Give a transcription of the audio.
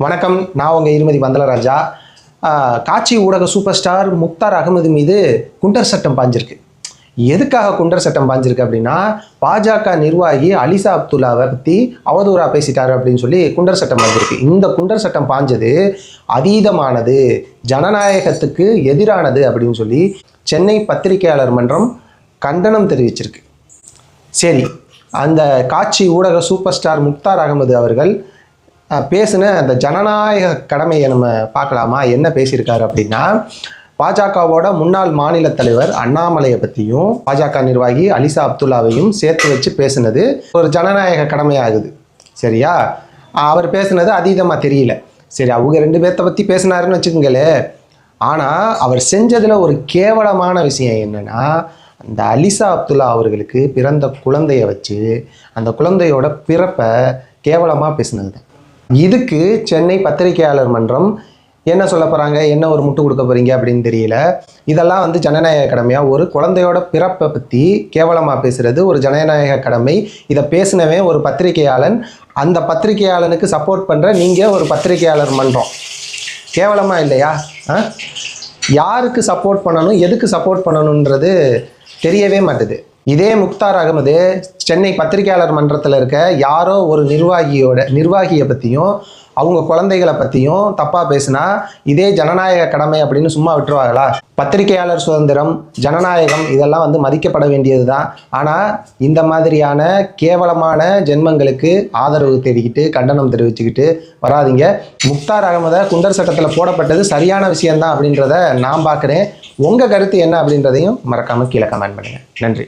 வணக்கம், நான் உங்கள் இருமதி பந்தலராஜா. காட்சி ஊடக சூப்பர் ஸ்டார் முக்தார் அகமது மீது குண்டர் சட்டம் பாஞ்சிருக்கு. எதுக்காக குண்டர் சட்டம் பாஞ்சிருக்கு அப்படின்னா, பாஜக நிர்வாகி அலிசா அப்துல்லாவை பற்றி அவதூறாக பேசிட்டாரு அப்படின்னு சொல்லி குண்டர் சட்டம் பாஞ்சிருக்கு. இந்த குண்டர் சட்டம் பாஞ்சது அதீதமானது, ஜனநாயகத்துக்கு எதிரானது அப்படின்னு சொல்லி சென்னை பத்திரிகையாளர் மன்றம் கண்டனம் தெரிவிச்சிருக்கு. சரி, அந்த காட்சி ஊடக சூப்பர் ஸ்டார் முக்தார் அகமது அவர்கள் பேசின அந்த ஜனநாயக கடமையை நம்ம பார்க்கலாமா? என்ன பேசியிருக்காரு அப்படின்னா, பாஜகவோட முன்னாள் மாநில தலைவர் அண்ணாமலையை பற்றியும் பாஜக நிர்வாகி அலிசா அப்துல்லாவையும் சேர்த்து வச்சு பேசுனது ஒரு ஜனநாயக கடமையாகுது. சரியா? அவர் பேசுனது அதீதமாக தெரியல. சரி, அவங்க ரெண்டு பேர்த்த பற்றி பேசினாருன்னு வச்சுக்கோங்களே. ஆனால் அவர் செஞ்சதில் ஒரு கேவலமான விஷயம் என்னென்னா, அந்த அலிசா அப்துல்லா அவர்களுக்கு பிறந்த குழந்தைய வச்சு அந்த குழந்தையோட பிறப்பை கேவலமாக பேசினது தான். இதுக்கு சென்னை பத்திரிகையாளர் மன்றம் என்ன சொல்ல போகிறாங்க, என்ன ஒரு முட்டு கொடுக்க போகிறீங்க அப்படின்னு தெரியல. இதெல்லாம் ஜனநாயக கடமையாக? ஒரு குழந்தையோட பிறப்பை பற்றி கேவலமாக பேசுகிறது ஒரு ஜனநாயக கடமை. இதை பேசினவன் ஒரு பத்திரிகையாளன், அந்த பத்திரிகையாளனுக்கு சப்போர்ட் பண்ணுற நீங்கள் ஒரு பத்திரிகையாளர் மன்றம். கேவலமாக இல்லையா? யாருக்கு சப்போர்ட் பண்ணணும், எதுக்கு சப்போர்ட் பண்ணணுன்றது தெரியவே மாட்டுது. இதே முக்தார் அகமது சென்னை பத்திரிகையாளர் மன்றத்தில் இருக்க யாரோ ஒரு நிர்வாகியை பற்றியும் அவங்க குழந்தைகளை பற்றியும் தப்பாக பேசினா இதே ஜனநாயக கடமை அப்படின்னு சும்மா விட்டுருவாங்களா? பத்திரிகையாளர் சுதந்திரம், ஜனநாயகம் இதெல்லாம் மதிக்கப்பட வேண்டியது தான். ஆனால் இந்த மாதிரியான கேவலமான ஜென்மங்களுக்கு ஆதரவு தேடிக்கிட்டு கண்டனம் தெரிவிச்சுக்கிட்டு வராதிங்க. முக்தார் அகமதை குண்டர் சட்டத்தில் போடப்பட்டது சரியான விஷயம்தான் அப்படின்றத நான் பார்க்குறேன். உங்கள் கருத்து என்ன அப்படின்றதையும் மறக்காமல் கீழே கமெண்ட் பண்ணுங்கள். நன்றி.